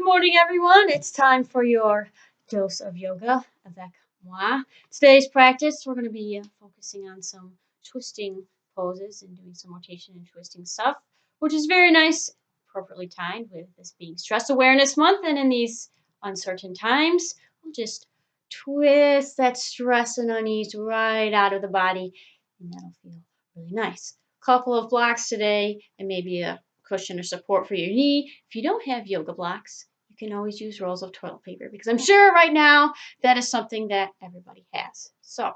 morning, everyone. It's time for your dose of yoga avec moi. Today's practice, we're going to be focusing on some twisting poses and doing some rotation and twisting stuff, which is very nice, appropriately timed with this being Stress Awareness Month. And in these uncertain times, we'll just twist that stress and unease right out of the body, and that'll feel really nice. Couple of blocks today, and maybe a cushion or support for your knee. If you don't have yoga blocks, you can always use rolls of toilet paper because I'm sure right now that is something that everybody has. So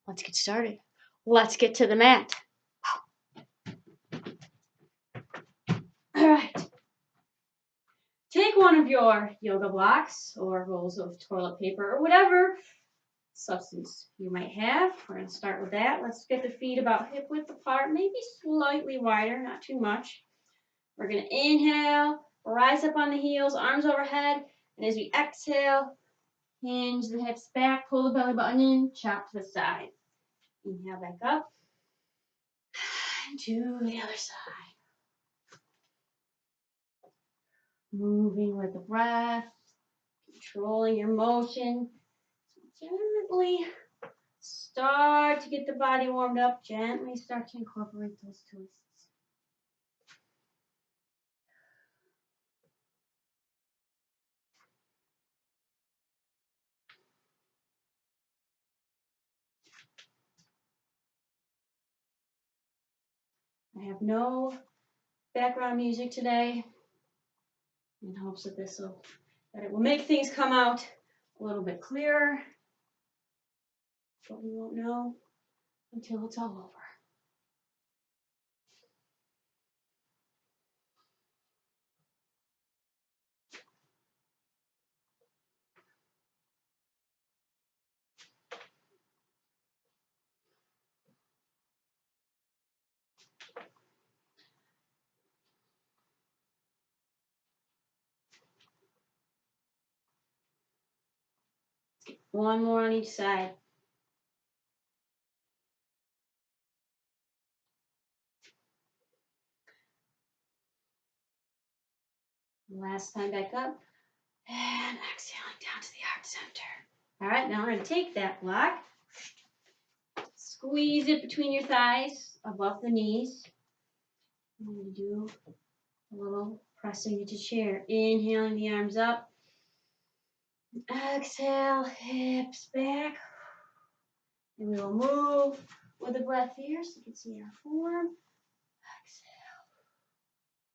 let's get started. Let's get to the mat. All right. Take one of your yoga blocks or rolls of toilet paper or whatever substance you might have. We're going to start with that. Let's get the feet about hip width apart, maybe slightly wider, not too much. We're going to inhale, rise up on the heels, arms overhead, and as we exhale, hinge the hips back, pull the belly button in, chop to the side. Inhale back up, and to the other side. Moving with the breath, controlling your motion. Gently start to get the body warmed up. Gently start to incorporate those twists. I have no background music today in hopes that it will make things come out a little bit clearer, but we won't know until it's all over. One more on each side. Last time back up. And exhaling down to the heart center. All right, now we're going to take that block, squeeze it between your thighs, above the knees. I'm going to do a little pressing into chair. Inhaling the arms up. Exhale, hips back. And we will move with the breath here so you can see our form.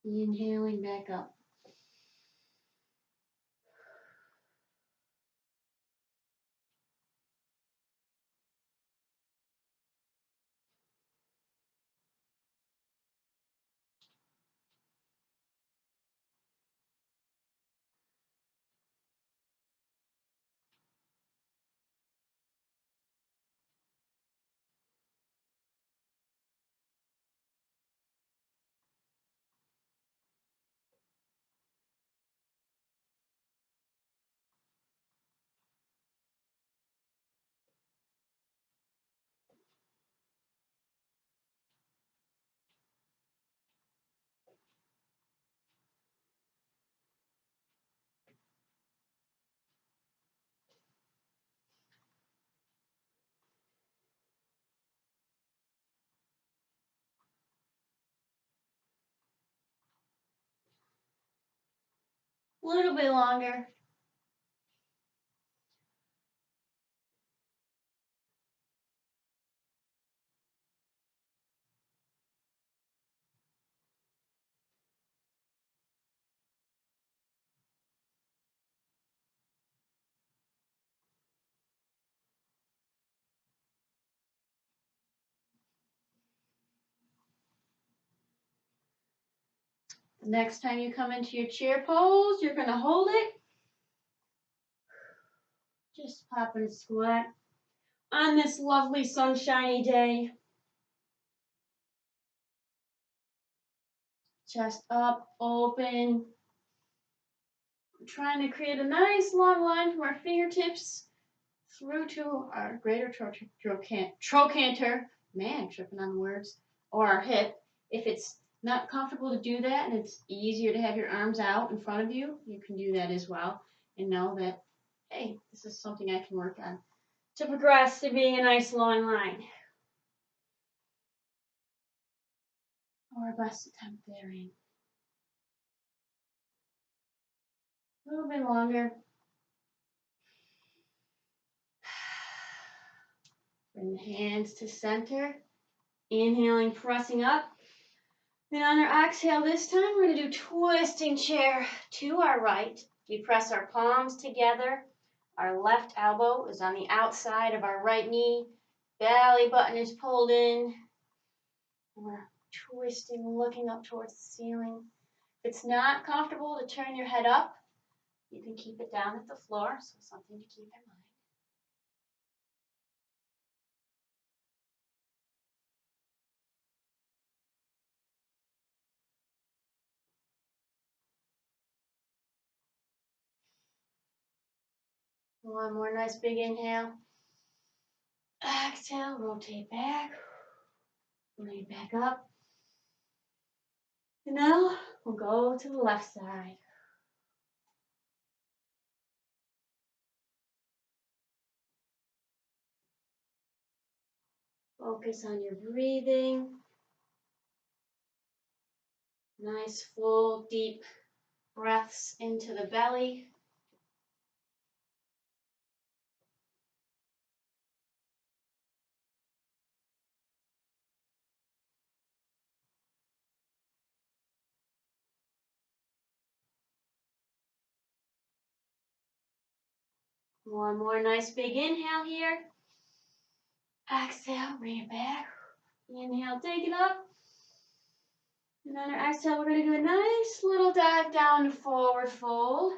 Exhale. Inhaling back up. A little bit longer. The next time you come into your chair pose, you're going to hold it. Just pop and squat on this lovely sunshiny day. Chest up, open. We're trying to create a nice long line from our fingertips through to our greater trochanter. Man, tripping on the words. Or our hip. If it's not comfortable to do that and it's easier to have your arms out in front of you, you can do that as well and know that, hey, this is something I can work on to progress to being a nice long line. Or best attempt therein. A little bit longer. Bring the hands to center. Inhaling, pressing up. Then on our exhale this time, we're going to do twisting chair to our right. We press our palms together. Our left elbow is on the outside of our right knee. Belly button is pulled in. And we're twisting, looking up towards the ceiling. If it's not comfortable to turn your head up, you can keep it down at the floor, so something to keep in mind. One more nice big inhale. Exhale, rotate back. Bring it back up. And now we'll go to the left side. Focus on your breathing. Nice, full, deep breaths into the belly. One more nice big inhale here. Exhale, bring it back. Inhale, take it up. And on our exhale, we're going to do a nice little dive down to forward fold.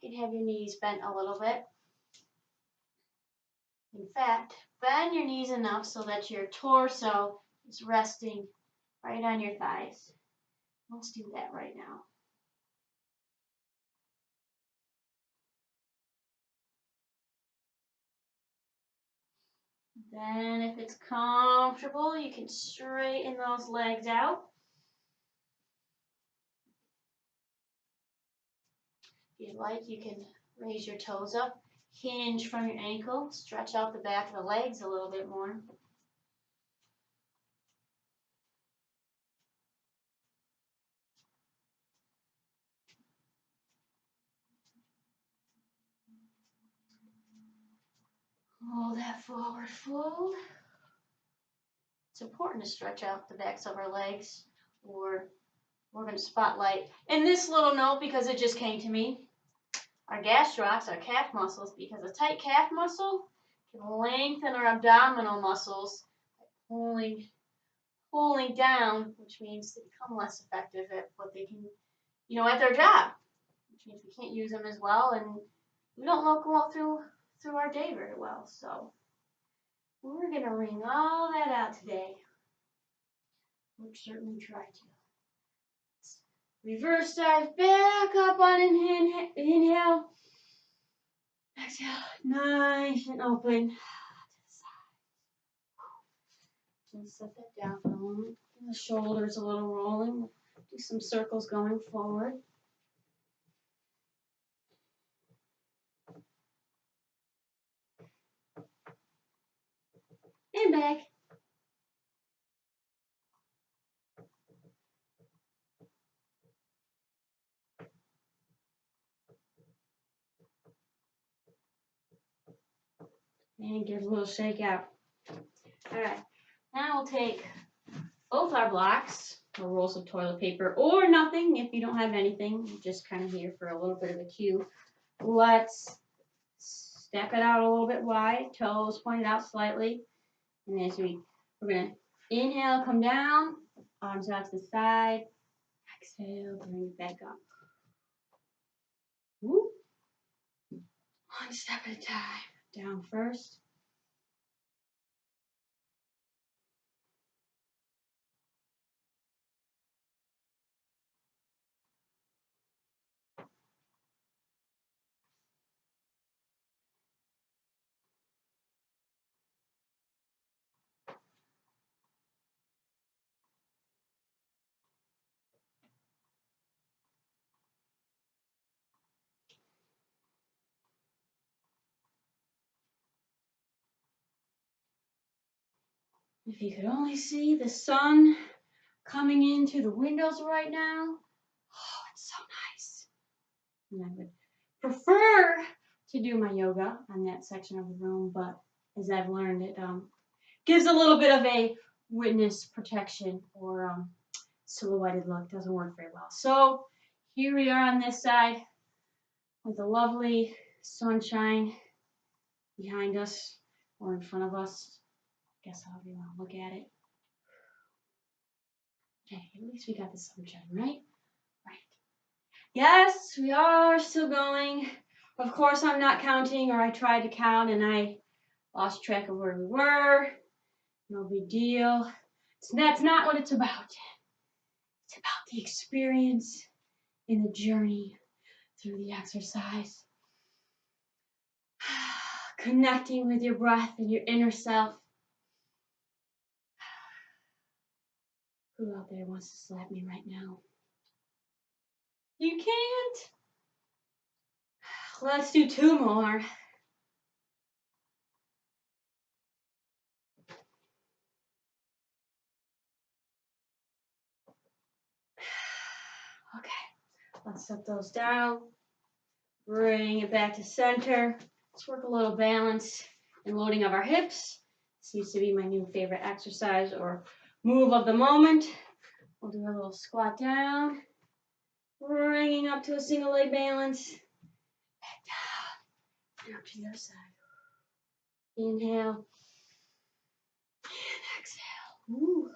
You can have your knees bent a little bit. In fact, bend your knees enough so that your torso is resting right on your thighs. Let's do that right now. Then if it's comfortable, you can straighten those legs out. If you'd like, you can raise your toes up, hinge from your ankle, stretch out the back of the legs a little bit more. Hold that forward fold. It's important to stretch out the backs of our legs, or we're going to spotlight in this little note because it just came to me. Our gastrocs, our calf muscles, because a tight calf muscle can lengthen our abdominal muscles by pulling down, which means they become less effective at what they can, at their job, which means we can't use them as well, and we don't locomote through our day very well. So we're going to wring all that out today. We'll certainly try to. Reverse dive back up on inhale. Exhale, nice and open. Just set that down for a moment. The shoulders a little rolling. Do some circles going forward. And back. And give a little shake out. All right. Now we'll take both our blocks, or rolls of toilet paper, or nothing if you don't have anything. You're just kind of here for a little bit of a cue. Let's step it out a little bit wide, toes pointed out slightly. And as we're going to inhale, come down, arms out to the side. Exhale, bring it back up. Woo. One step at a time. Down first. If you could only see the sun coming in through the windows right now. Oh, it's so nice. And I would prefer to do my yoga on that section of the room, but as I've learned, it gives a little bit of a witness protection or silhouetted look. Doesn't work very well. So here we are on this side with the lovely sunshine behind us or in front of us. I guess however you want to look at it. Okay, at least we got the sunshine, right? Right. Yes, we are still going. Of course, I'm not counting, or I tried to count and I lost track of where we were. No big deal. That's not what it's about. It's about the experience and the journey through the exercise. Connecting with your breath and your inner self. Who out there wants to slap me right now? You can't. Let's do 2 more. Okay, let's set those down. Bring it back to center. Let's work a little balance and loading of our hips. Seems to be my new favorite exercise or move of the moment. We'll do a little squat down. Bringing up to a single leg balance. Back down and up to the other side. Inhale and exhale. Ooh.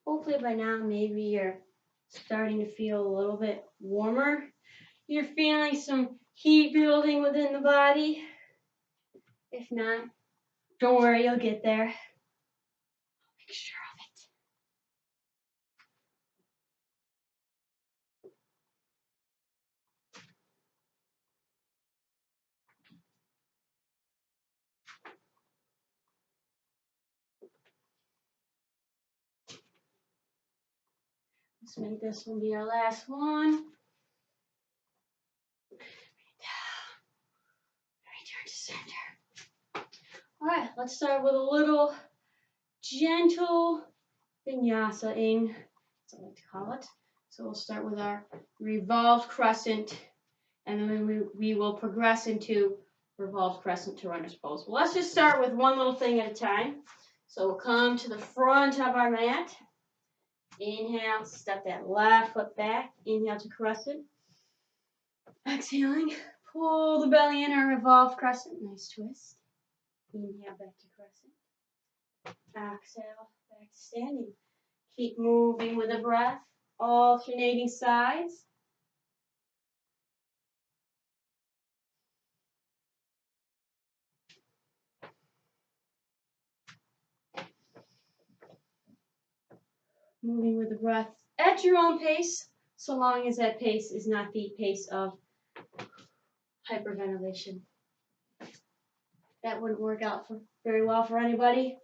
Hopefully by now, maybe you're starting to feel a little bit warmer. You're feeling some heat building within the body. If not, don't worry, you'll get there. Make sure of it. Let's make this one be our last one. Return to center. All right, let's start with a little gentle vinyasa-ing, as I like to call it. So we'll start with our revolved crescent, and then we will progress into revolved crescent to runner's pose. Well, let's just start with one little thing at a time. So we'll come to the front of our mat. Inhale, step that left foot back. Inhale to crescent. Exhaling, pull the belly in our revolved crescent. Nice twist. Inhale, back to crescent. Exhale, back to standing. Keep moving with the breath, alternating sides. Moving with the breath at your own pace, so long as that pace is not the pace of hyperventilation. That wouldn't work out very well for anybody.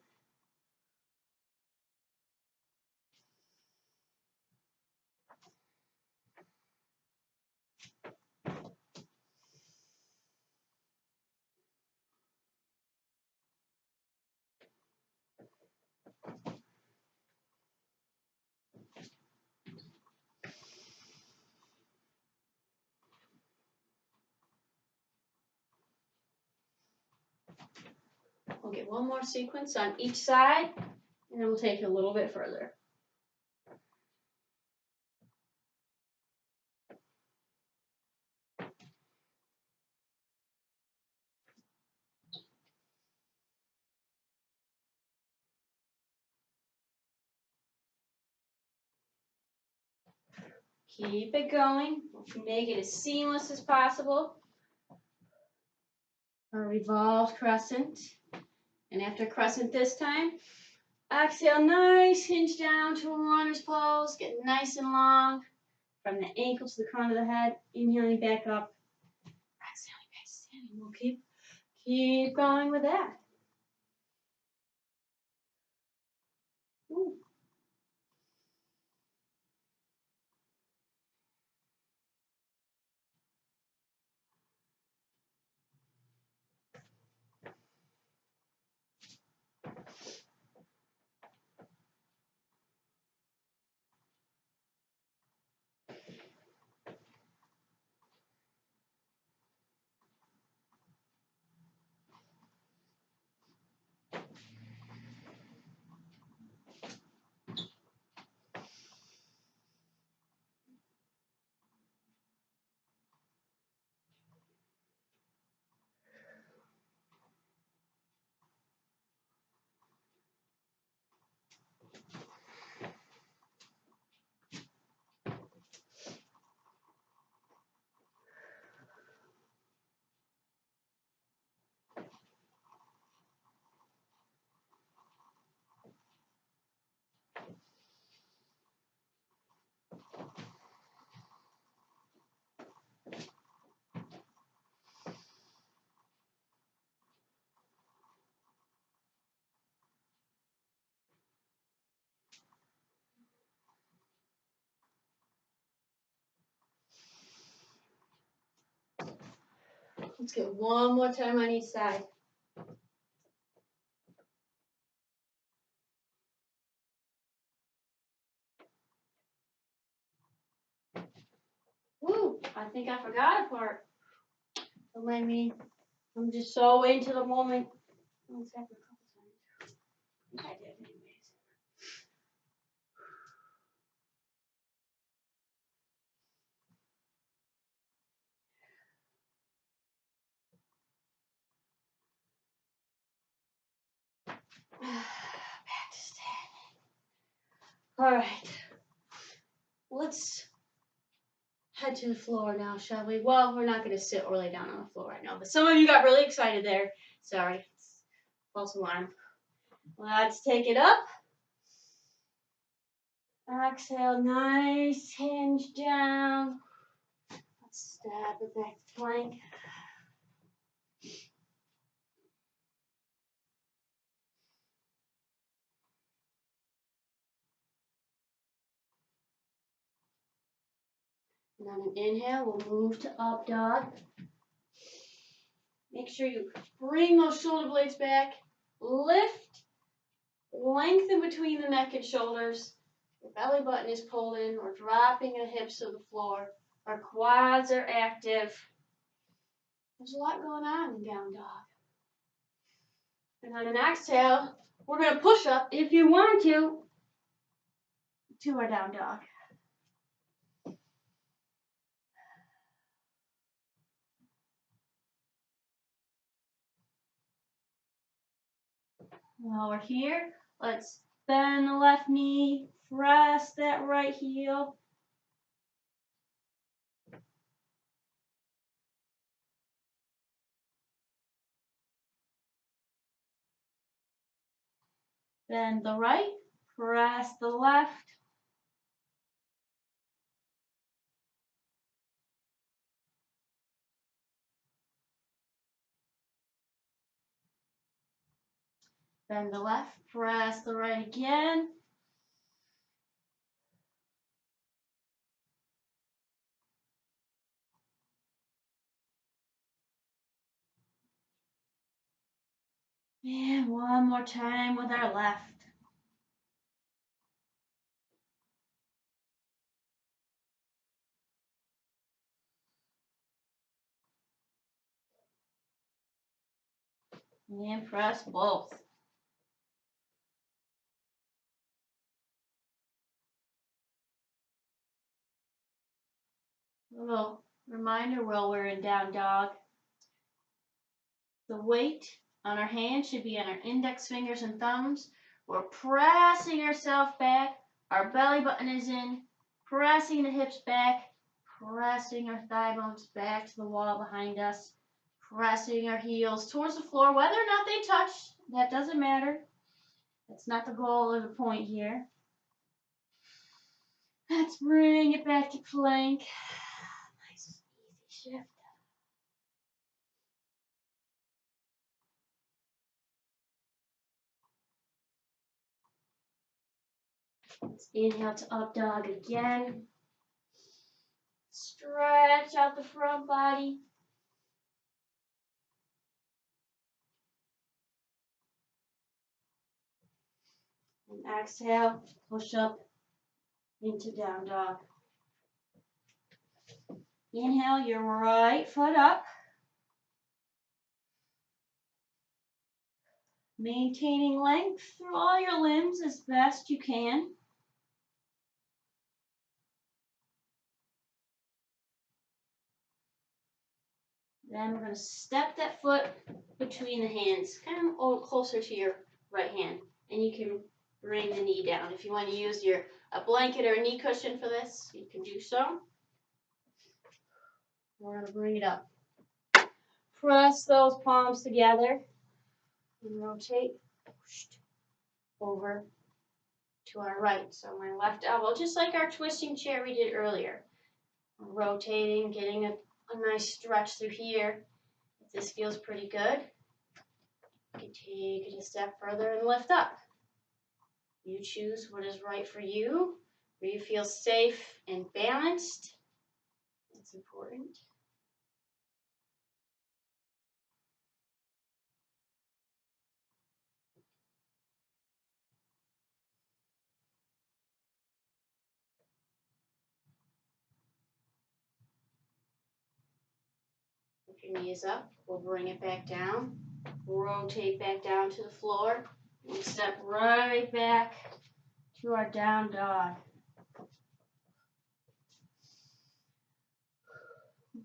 We'll get one more sequence on each side, and then we'll take it a little bit further. Keep it going. Make it as seamless as possible. A revolved crescent. And after crescent this time, exhale, nice hinge down to a runner's pose. Get nice and long from the ankle to the crown of the head. Inhaling back up. Exhaling back to standing. We'll keep going with that. Ooh. Let's get one more time on each side. Woo! I think I forgot a part. Don't mind me. I'm just so into the moment. Oh, it's happened a couple times. I think I did anyways. Back to standing. All right. Let's head to the floor now, shall we? Well, we're not going to sit or lay down on the floor right now, but some of you got really excited there. Sorry. False alarm. Let's take it up. Exhale, nice hinge down. Let's step it back to plank. And on an inhale, we'll move to up dog. Make sure you bring those shoulder blades back. Lift, lengthen between the neck and shoulders. Your belly button is pulled in. We're dropping the hips to the floor. Our quads are active. There's a lot going on in down dog. And on an exhale, we're going to push up, if you want to our down dog. While we're here, let's bend the left knee, press that right heel. Bend the right, press the left. Bend the left, press the right again. And one more time with our left. And press both. A little reminder while we're in down dog. The weight on our hands should be on our index fingers and thumbs. We're pressing ourselves back. Our belly button is in. Pressing the hips back, pressing our thigh bones back to the wall behind us, pressing our heels towards the floor, whether or not they touch, that doesn't matter. That's not the goal or the point here. Let's bring it back to plank. Nice, easy shift. Let's inhale to up dog again. Stretch out the front body. And exhale, push up into down dog. Inhale your right foot up. Maintaining length through all your limbs as best you can. Then we're going to step that foot between the hands, kind of closer to your right hand. And you can bring the knee down. If you want to use a blanket or a knee cushion for this, you can do so. We're going to bring it up. Press those palms together and rotate over to our right. So my left elbow, just like our twisting chair we did earlier. Rotating, getting a nice stretch through here. If this feels pretty good, you can take it a step further and lift up. You choose what is right for you, where you feel safe and balanced. It's important. If your knee is up, we'll bring it back down. Rotate back down to the floor. And step right back to our down dog.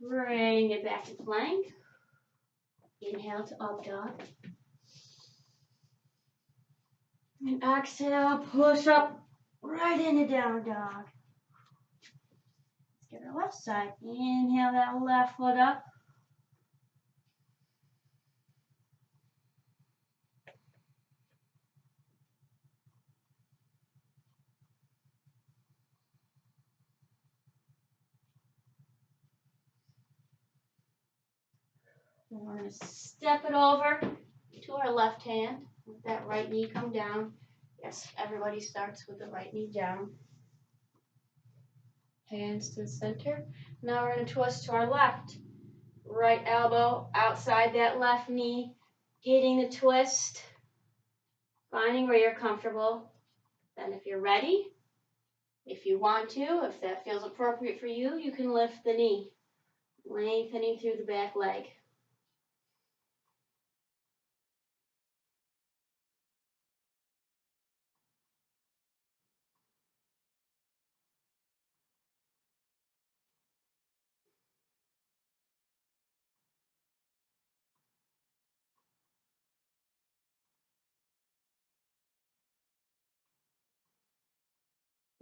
Bring it back to plank. Inhale to up dog. And exhale, push up right into down dog. Let's get our left side. Inhale that left foot up. And we're going to step it over to our left hand. Let that right knee come down. Yes, everybody starts with the right knee down. Hands to the center. Now we're going to twist to our left. Right elbow outside that left knee. Getting the twist. Finding where you're comfortable. Then if you're ready, if you want to, if that feels appropriate for you, you can lift the knee. Lengthening through the back leg.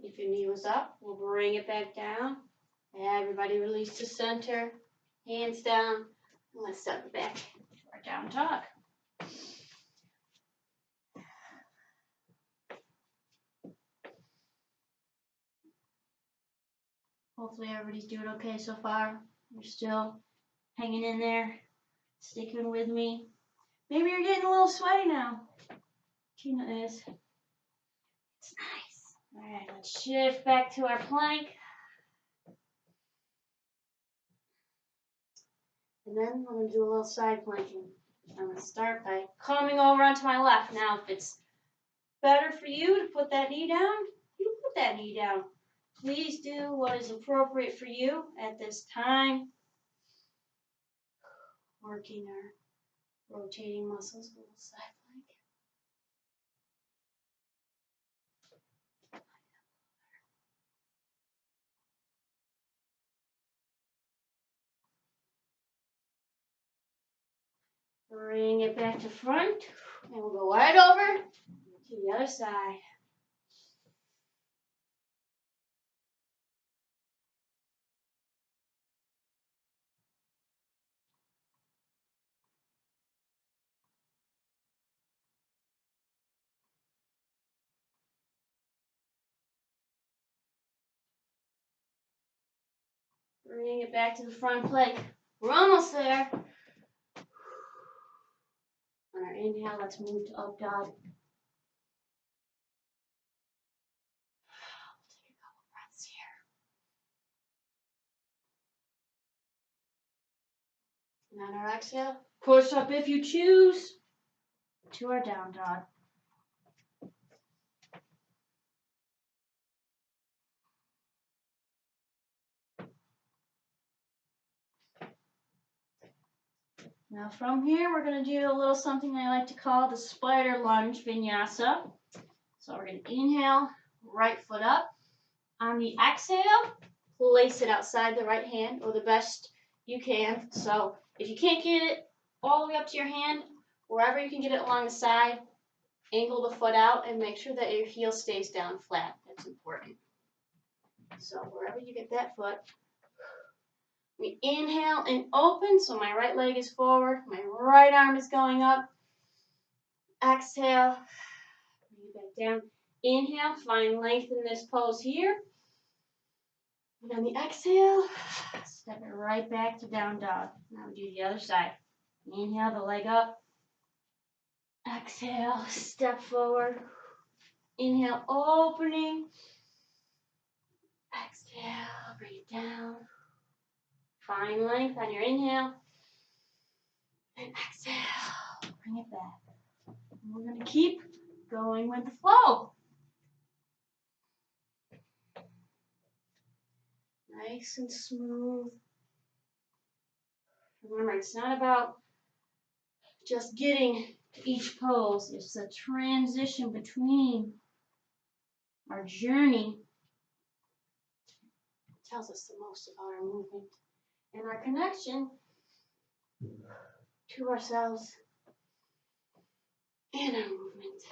If your knee was up, we'll bring it back down. Everybody release to center. Hands down. And let's step it back to our down dog. Hopefully everybody's doing okay so far. You're still hanging in there, sticking with me. Maybe you're getting a little sweaty now. Tina is. It's nice. All right, let's shift back to our plank. And then I'm going to do a little side planking. I'm going to start by coming over onto my left. Now, if it's better for you to put that knee down, you put that knee down. Please do what is appropriate for you at this time. Working our rotating muscles, a little side plank. Bring it back to front, and we'll go right over to the other side. Bring it back to the front plank. We're almost there. On our inhale, let's move to up dog. Take a couple breaths here. And on our exhale, push up if you choose to our down dog. Now from here, we're going to do a little something I like to call the spider lunge vinyasa. So we're going to inhale, right foot up. On the exhale, place it outside the right hand or the best you can. So if you can't get it all the way up to your hand, wherever you can get it along the side, angle the foot out and make sure that your heel stays down flat. That's important. So wherever you get that foot, we inhale and open. So my right leg is forward, my right arm is going up. Exhale, bring it back down. Inhale, find length in this pose here. And on the exhale, step it right back to down dog. Now we do the other side. Inhale the leg up. Exhale, step forward. Inhale, opening. Exhale, bring it down. Find length on your inhale. And exhale, bring it back. And we're going to keep going with the flow. Nice and smooth. Remember, it's not about just getting to each pose. It's a transition between our journey. It tells us the most about our movement and our connection to ourselves and our movement.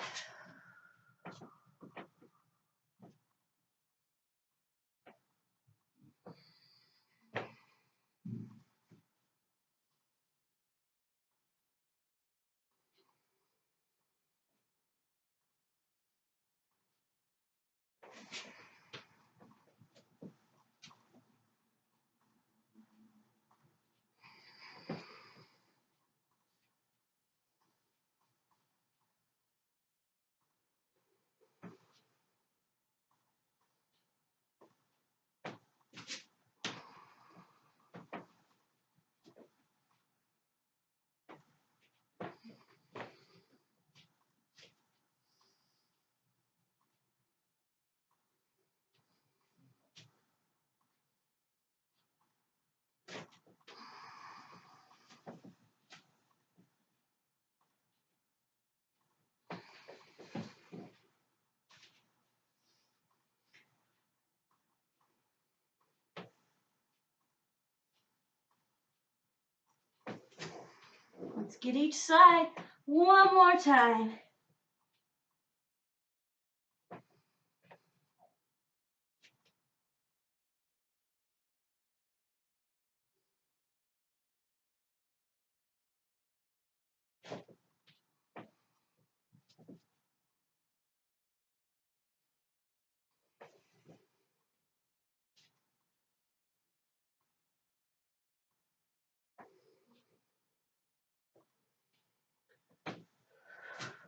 Let's get each side one more time.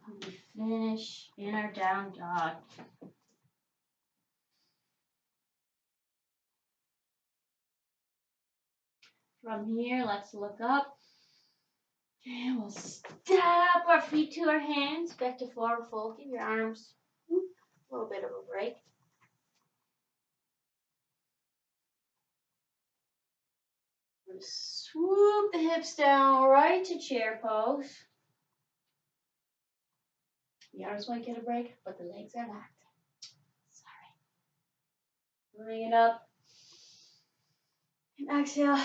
And we finish in our down dog. From here, let's look up. And we'll step our feet to our hands, back to forward fold. Give your arms a little bit of a break. We're going to swoop the hips down right to chair pose. The arms might get a break, but the legs are locked. Sorry. Bring it up. And exhale,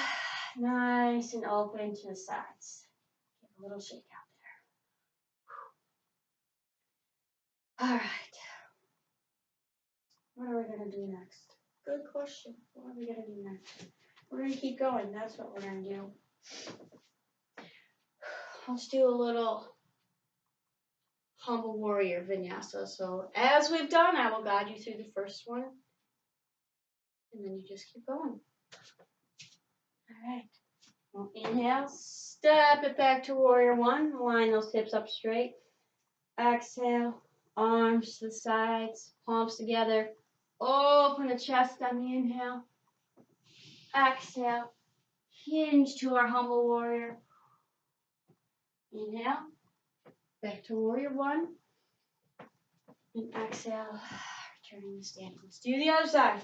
nice and open to the sides. Give a little shake out there. All right. What are we going to do next? Good question. What are we going to do next? We're going to keep going. That's what we're going to do. Let's do a little humble warrior vinyasa. So as we've done, I will guide you through the first one. And then you just keep going. right. Well, inhale, step it back to warrior one. Line those hips up straight. Exhale, arms to the sides, palms together. Open the chest on the inhale. Exhale, hinge to our humble warrior. Inhale, back to warrior one. And exhale, returning to standing. Let's do the other side.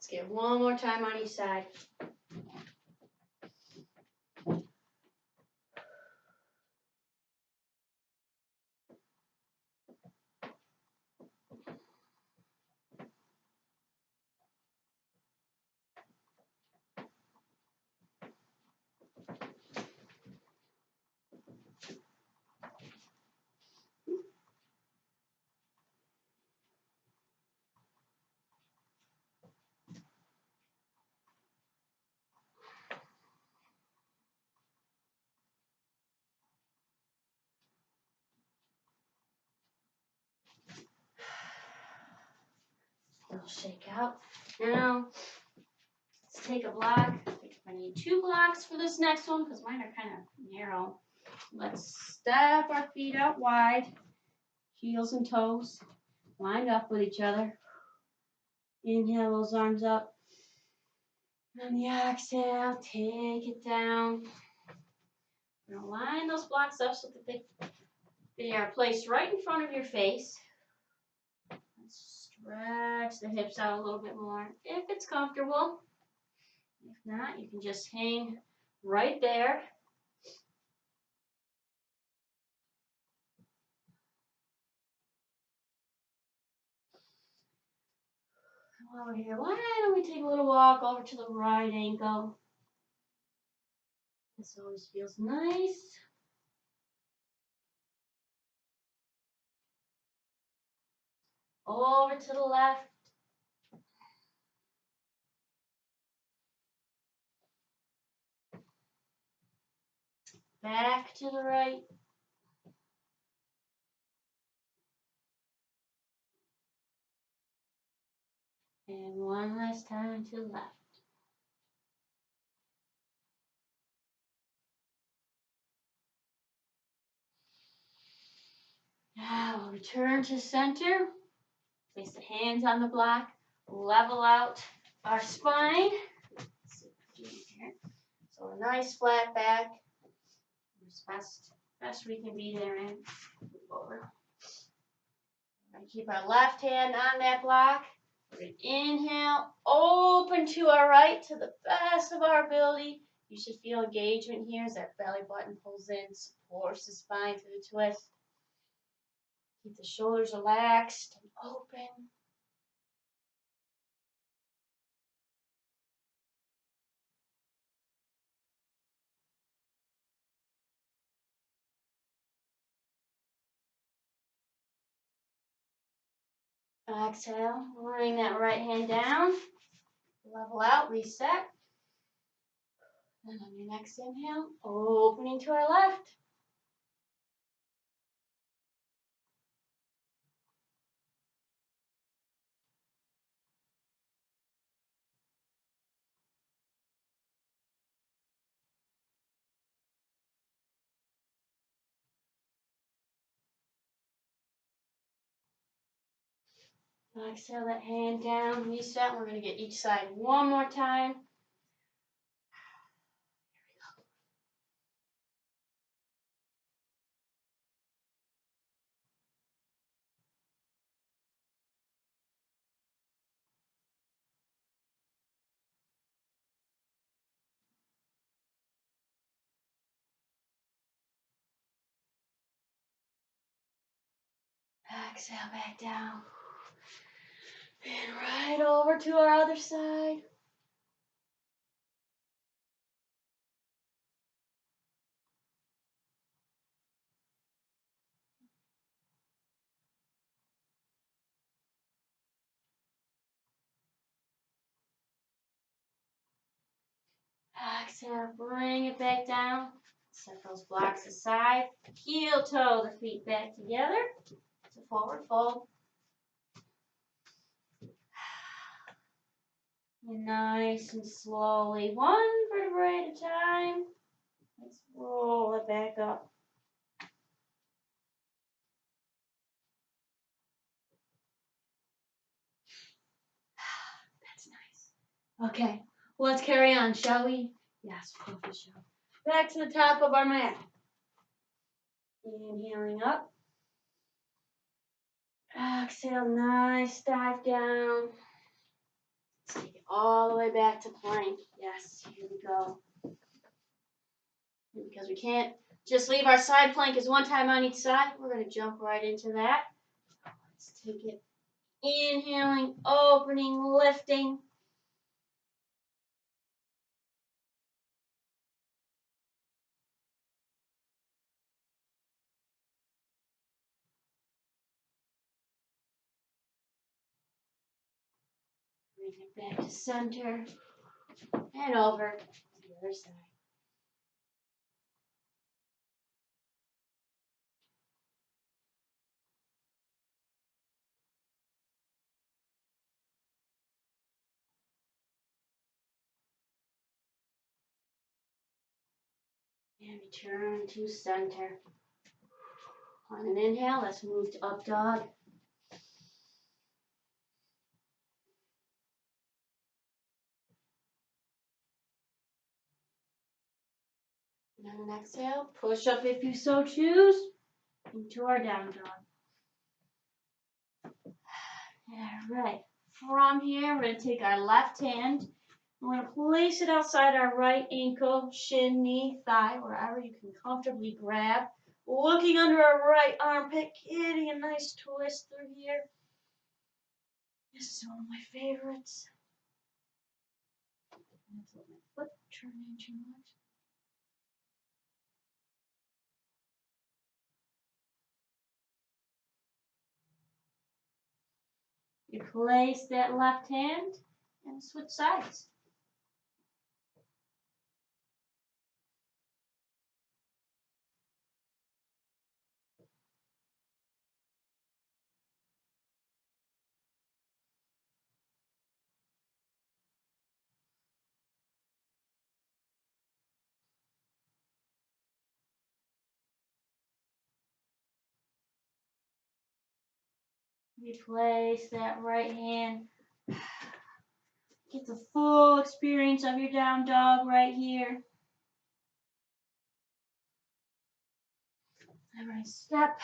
Let's get one more time on each side. Little shake out. Now, let's take a block. I think I need 2 blocks for this next one because mine are kind of narrow. Let's step our feet out wide, heels and toes lined up with each other. Inhale those arms up. On the exhale, take it down. You're going to line those blocks up so that they are placed right in front of your face. Stretch the hips out a little bit more if it's comfortable. If not, you can just hang right there. Over here, why don't we take a little walk over to the right ankle? This always feels nice. Over to the left. Back to the right. And one last time to the left. Now we'll return to center. Place the hands on the block. Level out our spine. So a nice flat back. Best we can be there and move over. Keep our left hand on that block. We're going to inhale, open to our right to the best of our ability. You should feel engagement here as that belly button pulls in, supports the spine through the twist. Keep the shoulders relaxed and open. Exhale, bring that right hand down. Level out, reset. And on your next inhale, opening to our left. Exhale that hand down, reset. We're going to get each side one more time. Exhale back down. And right over to our other side. Exhale, bring it back down. Set those blocks aside. Heel toe the feet back together. So forward fold. And nice and slowly, one vertebrae at a time. Let's roll it back up. That's nice. Okay, let's carry on, shall we? Yes, of course we shall. Back to the top of our mat. Inhaling up. Exhale, nice dive down. Let's take it all the way back to plank. Yes, here we go. And because we can't just leave our side plank as one time on each side, we're going to jump right into that. Let's take it. Inhaling, opening, lifting. Bring it back to center and over to the other side. And return to center. On an inhale, let's move to up dog. And on an exhale, push up if you so choose into our down dog. All right. From here, we're going to take our left hand. We're going to place it outside our right ankle, shin, knee, thigh, wherever you can comfortably grab. Looking under our right armpit, getting a nice twist through here. This is one of my favorites. I'm going to let my foot turn in too much. You place that left hand and switch sides. Replace that right hand. Get the full experience of your down dog right here. I'm going to step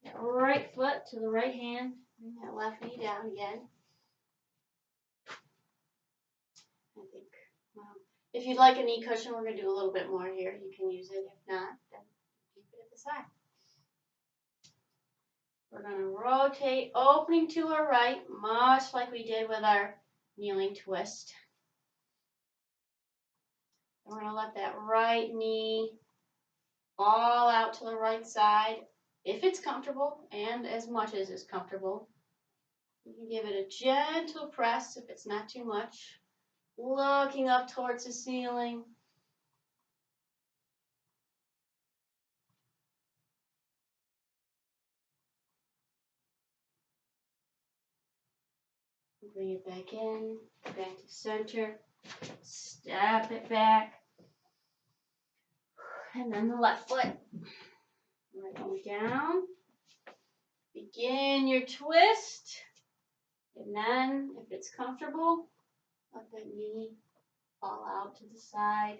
that right foot to the right hand. Bring that left knee down again. I think, if you'd like a knee cushion, we're going to do a little bit more here. You can use it. If not, then keep it at the side. We're going to rotate, opening to our right, much like we did with our kneeling twist. And we're going to let that right knee fall out to the right side, if it's comfortable, and as much as is comfortable. You can give it a gentle press if it's not too much. Looking up towards the ceiling. Bring it back in, back to center. Step it back. And then the left foot. Right on down. Begin your twist. And then, if it's comfortable, let that knee fall out to the side.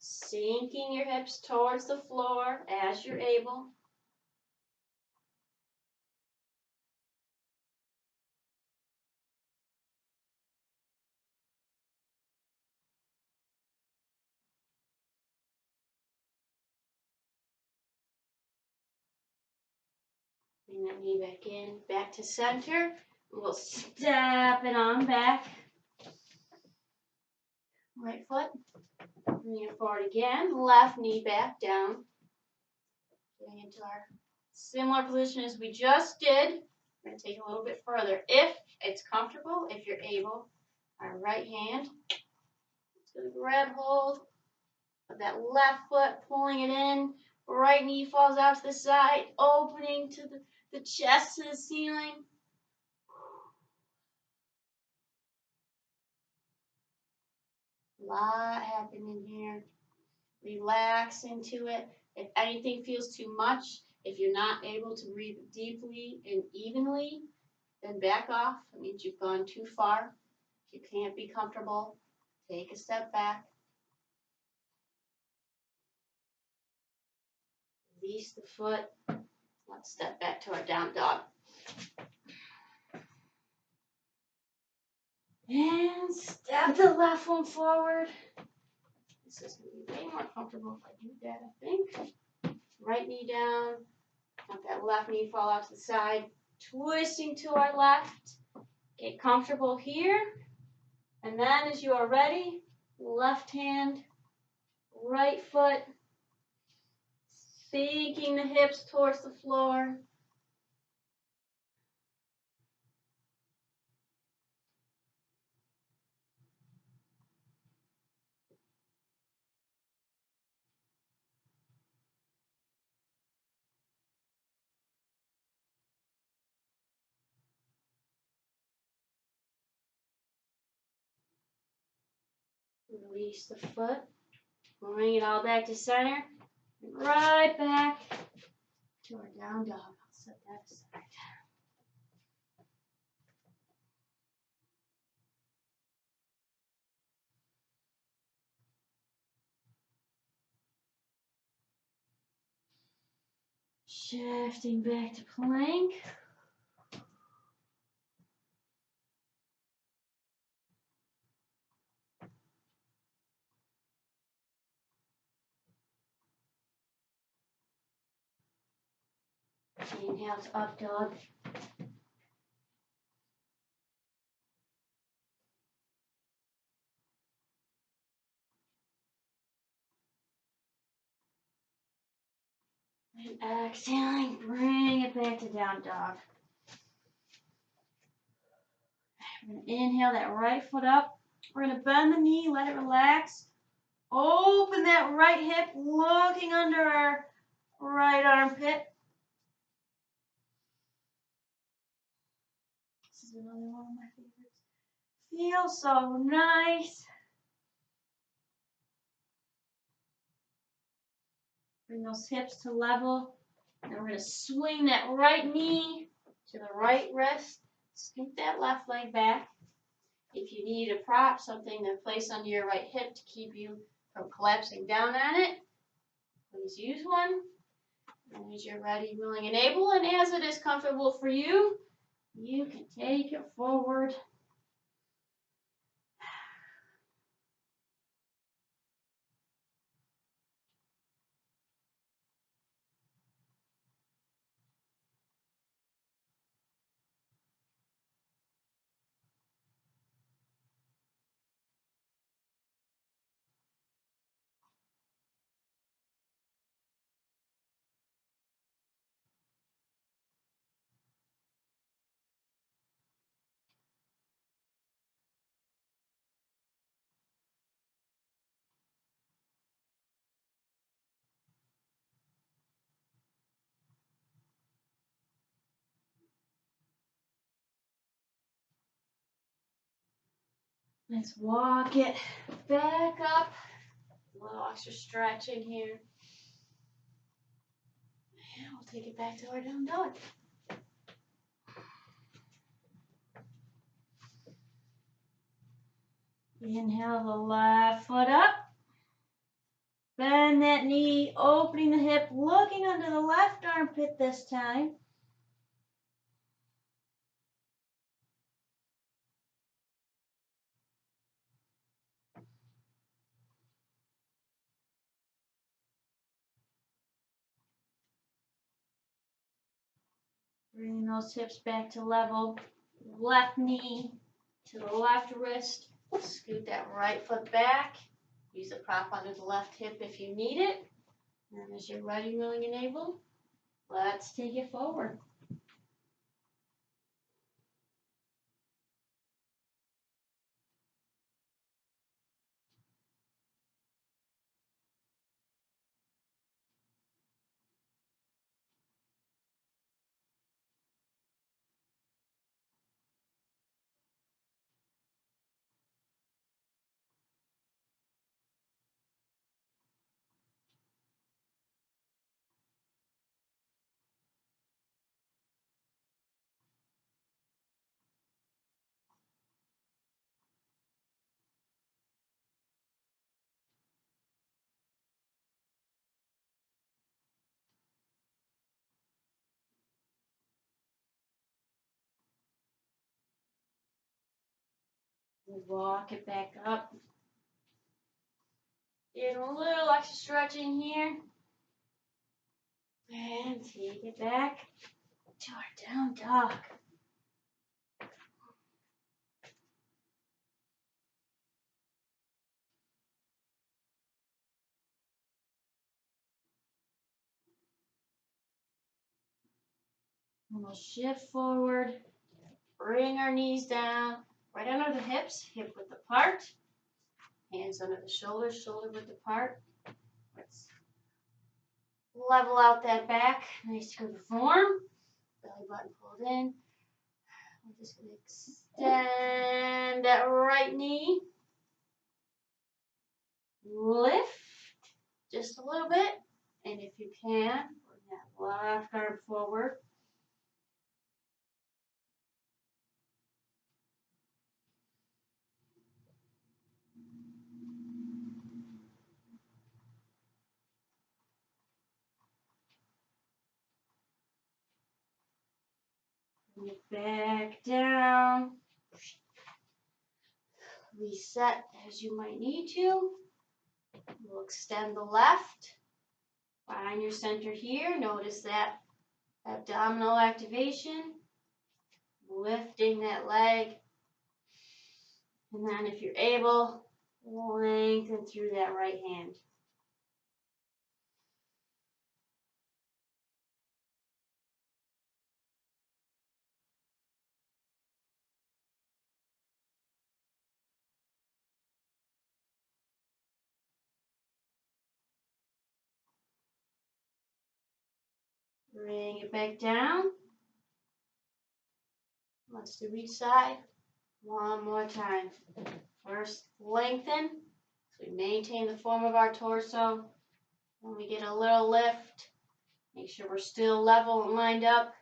Sinking your hips towards the floor as you're able. Bring that knee back in, back to center. We'll step it on back. Right foot. Bring it forward again. Left knee back down. Getting into our similar position as we just did. We're going to take a little bit further. If it's comfortable, if you're able, our right hand is going to grab hold of that left foot, pulling it in. Right knee falls out to the side, opening to the chest to the ceiling. A lot happening here. Relax into it. If anything feels too much, if you're not able to breathe deeply and evenly, then back off. It means you've gone too far. If you can't be comfortable, take a step back. Release the foot. Let's step back to our down dog. And step the left one forward. This is going to be way more comfortable if I do that, I think. Right knee down. Let that left knee fall out to the side. Twisting to our left. Get comfortable here. And then as you are ready, left hand, right foot, sinking the hips towards the floor. Release the foot. Bring it all back to center. And right back to our down dog. I'll set that aside. Shifting back to plank. Inhale to up dog. And exhaling, bring it back to down dog. We're going to inhale that right foot up. We're going to bend the knee, let it relax. Open that right hip, looking under our right armpit. This is another one of my favorites. Feels so nice. Bring those hips to level. And we're going to swing that right knee to the right wrist. Scoop that left leg back. If you need a prop, something to place under your right hip to keep you from collapsing down on it, please use one. And as you're ready, willing, and able, and as it is comfortable for you, you can take it forward. Let's walk it back up. A little extra stretching here. And we'll take it back to our down dog. Inhale the left foot up. Bend that knee, opening the hip, looking under the left armpit this time. Bringing those hips back to level. Left knee to the left wrist. Scoot that right foot back. Use the prop under the left hip if you need it. And as you're ready, willing, and able, let's take it forward. Walk it back up. Get a little extra stretching here. And take it back to our down dog. And we'll shift forward. Bring our knees down. Right under the hips, hip width apart. Hands under the shoulders, shoulder width apart. Let's level out that back. Nice good form. Belly button pulled in. We're just going to extend that right knee. Lift just a little bit. And if you can, bring that left arm forward. Bring it back down. Reset as you might need to. We'll extend the left. Find your center here. Notice that abdominal activation. Lifting that leg. And then if you're able, lengthen through that right hand. Bring it back down. Let's do each side. One more time. First, lengthen. So we maintain the form of our torso. When we get a little lift, make sure we're still level and lined up.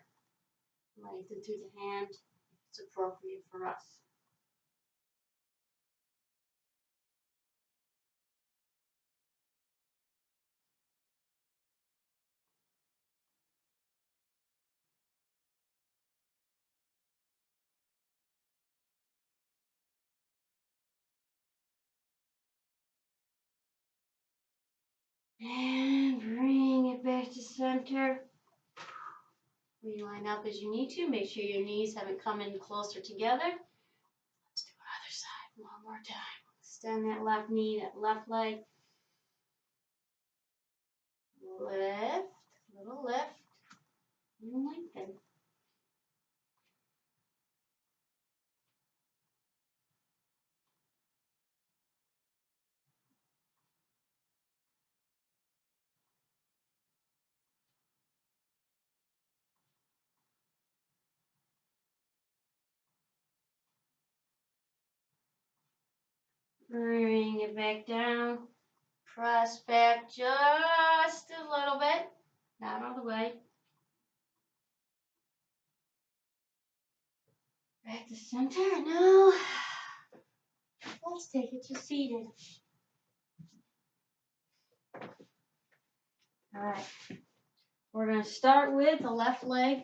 Lengthen through the hand if it's appropriate for us. And bring it back to center. Reline up as you need to. Make sure your knees haven't come in closer together. Let's do other side one more time. Extend that left knee, that left leg. Lift, little lift, and lengthen. Bring it back down. Press back just a little bit. Not all the way. Back to center. Now, let's take it to seated. All right. We're going to start with the left leg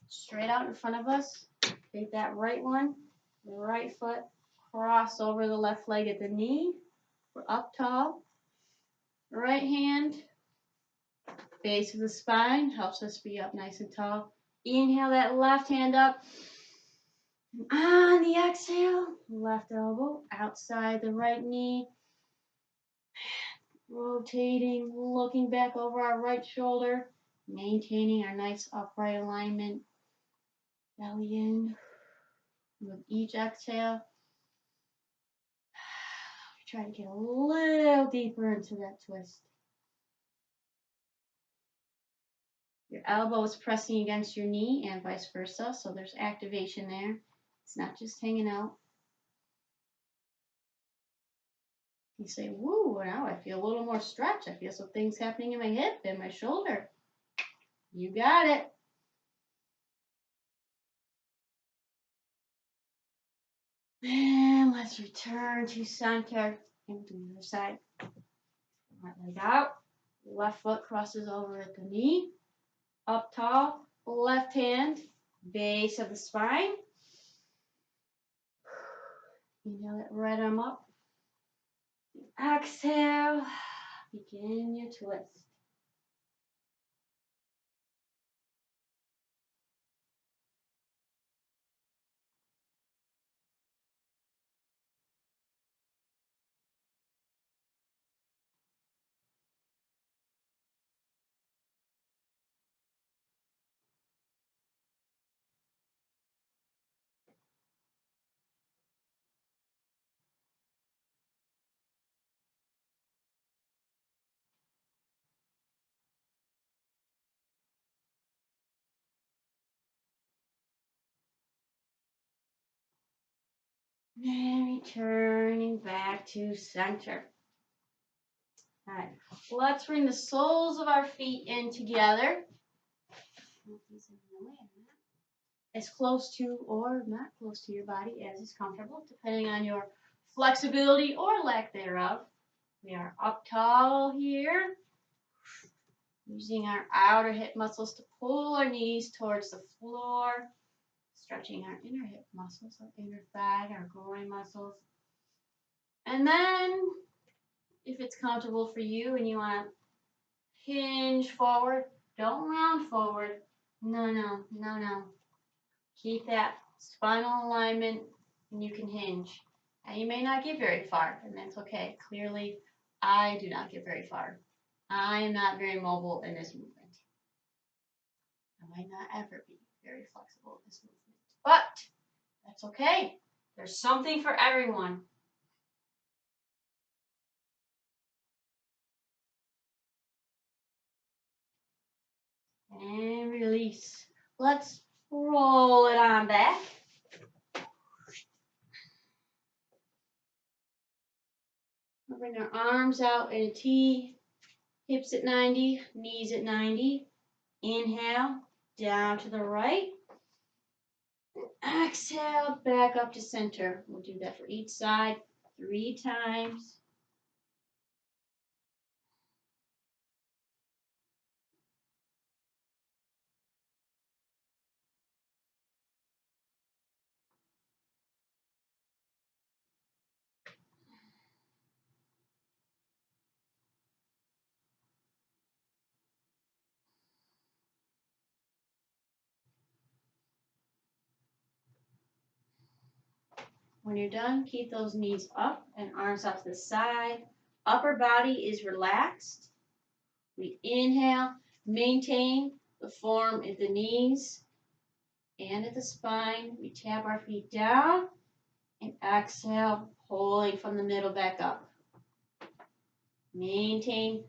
straight out in front of us. Take that right one, the right foot, cross over the left leg at the knee. We're up tall. Right hand, base of the spine, helps us be up nice and tall. Inhale that left hand up. On the exhale, left elbow outside the right knee. Rotating, looking back over our right shoulder, maintaining our nice upright alignment. Belly in. With each exhale, try to get a little deeper into that twist. Your elbow is pressing against your knee and vice versa, so there's activation there. It's not just hanging out. You say, woo, now I feel a little more stretch. I feel some things happening in my hip and my shoulder. You got it. And let's return to center and do the other side. Right leg out. Left foot crosses over at the knee. Up tall. Left hand, base of the spine. Inhale that right arm up. Exhale. Begin your twist. And returning back to center. All right, let's bring the soles of our feet in together. As close to or not close to your body as is comfortable, depending on your flexibility or lack thereof. We are up tall here, using our outer hip muscles to pull our knees towards the floor, stretching our inner hip muscles, our inner thigh, our groin muscles. And then, if it's comfortable for you and you want to hinge forward, don't round forward. No. Keep that spinal alignment and you can hinge. Now, you may not get very far, and that's okay. Clearly, I do not get very far. I am not very mobile in this movement. I might not ever be very flexible in this movement, but that's okay. There's something for everyone. And release. Let's roll it on back. We'll bring our arms out in a T, hips at 90, knees at 90. Inhale, down to the right. Exhale, back up to center. We'll do that for each side 3 times. When you're done, keep those knees up and arms out to the side. Upper body is relaxed. We inhale, maintain the form at the knees and at the spine. We tap our feet down and exhale, pulling from the middle back up. Maintain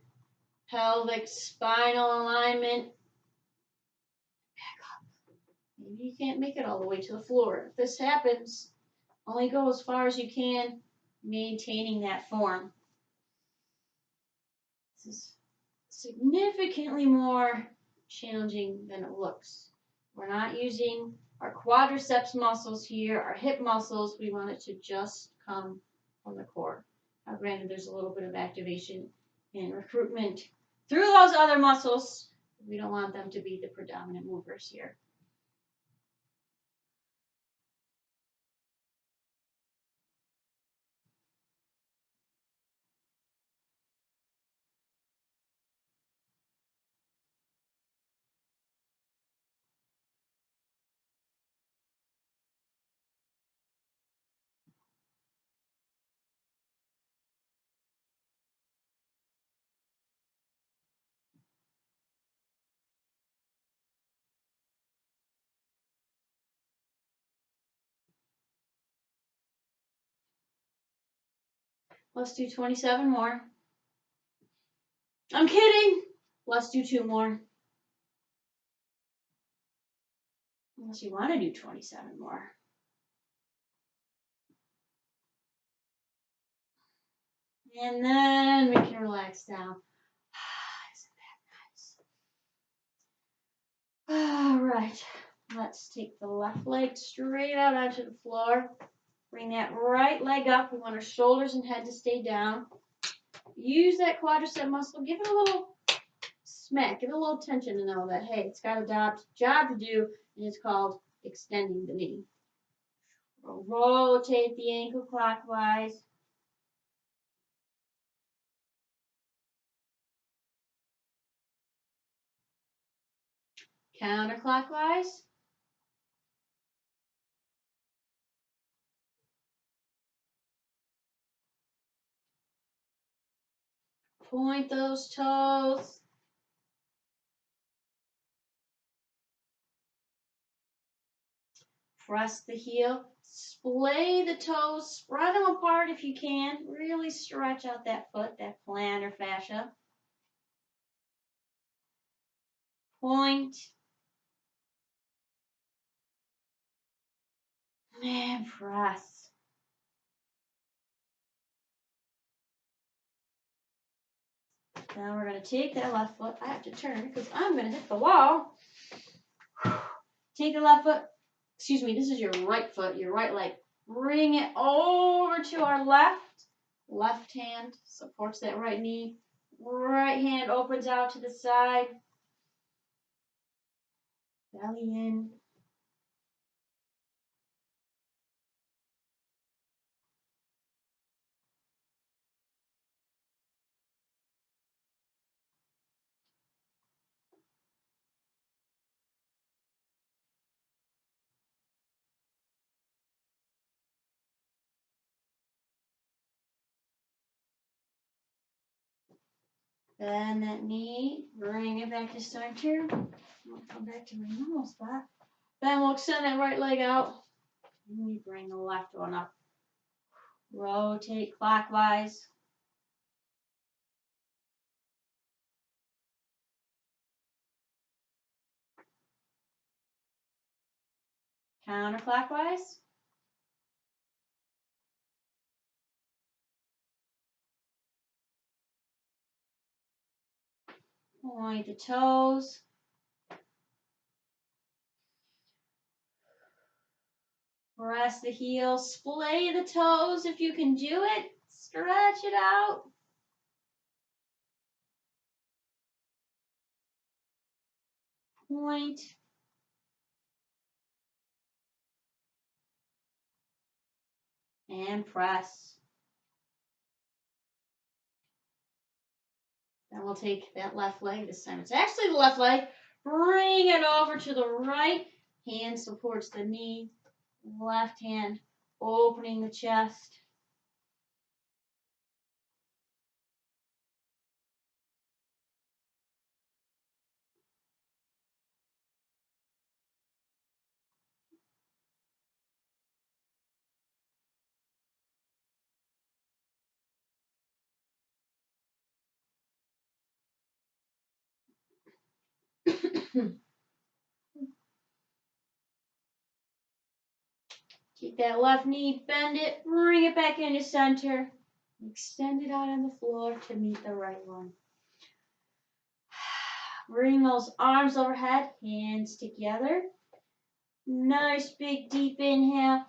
pelvic spinal alignment. Back up. Maybe you can't make it all the way to the floor. If this happens, only go as far as you can maintaining that form. This is significantly more challenging than it looks. We're not using our quadriceps muscles here, our hip muscles. We want it to just come from the core. Now, granted, there's a little bit of activation and recruitment through those other muscles. We don't want them to be the predominant movers here. Let's do 27 more. I'm kidding. Let's do 2 more. Unless you want to do 27 more. And then we can relax down. Isn't that nice? All right. Let's take the left leg straight out onto the floor. Bring that right leg up. We want our shoulders and head to stay down. Use that quadricep muscle. Give it a little smack. Give it a little tension to know that, hey, it's got a job to do, and it's called extending the knee. Rotate the ankle clockwise. Counterclockwise. Point those toes. Press the heel. Splay the toes. Spread them apart if you can. Really stretch out that foot, that plantar fascia. Point. And press. Now we're going to take that left foot. I have to turn because I'm going to hit the wall. Take the left foot. Excuse me, this is your right foot, your right leg. Bring it over to our left. Left hand supports that right knee. Right hand opens out to the side. Belly in. Bend that knee. Bring it back to center. I'll come back to my normal spot. Then we'll extend that right leg out. And we bring the left one up. Rotate clockwise. Counterclockwise. Point the toes. Press the heels. Splay the toes if you can do it. Stretch it out. Point. And press. Then we'll take that left leg. This time it's actually the left leg. Bring it over to the right. Hand supports the knee. Left hand opening the chest. Keep that left knee, bend it, bring it back into center. Extend it out on the floor to meet the right one. Bring those arms overhead, hands together. Nice big deep inhale.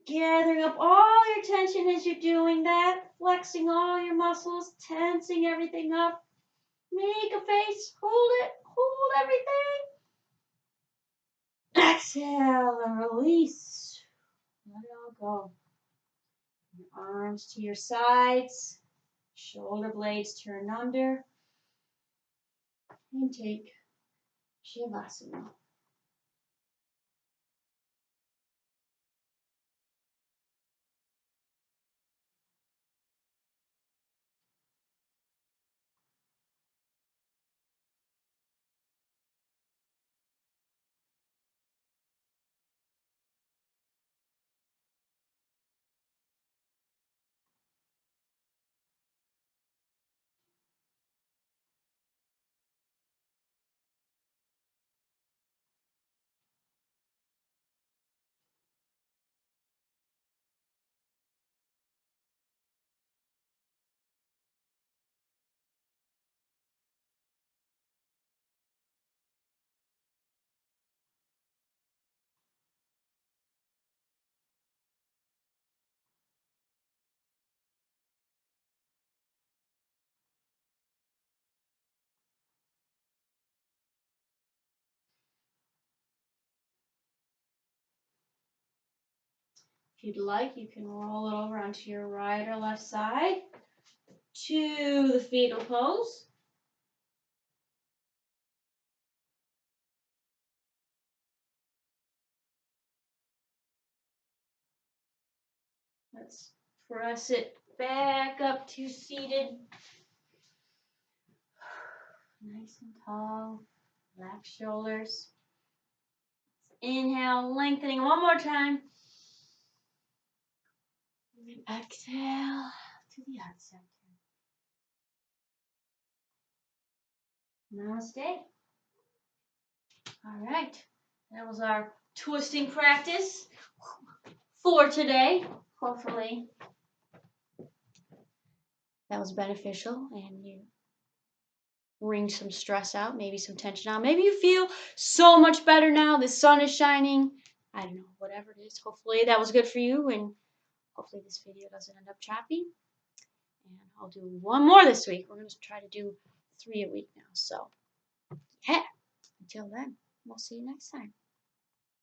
Gathering up all your tension as you're doing that. Flexing all your muscles, tensing everything up. Make a face, hold it, hold everything. Exhale and release. Let it all go. Your arms to your sides, shoulder blades turn under, and take Shavasana. If you'd like, you can roll it over onto your right or left side to the fetal pose. Let's press it back up to seated. Nice and tall. Relax shoulders. Inhale, lengthening one more time. And exhale to the heart center. Namaste. All right. That was our twisting practice for today. Hopefully that was beneficial and you wring some stress out, maybe some tension out. Maybe you feel so much better now. The sun is shining. I don't know, whatever it is. Hopefully that was good for you, and hopefully this video doesn't end up choppy. And I'll do one more this week. We're going to try to do 3 a week now. So, yeah, until then, we'll see you next time.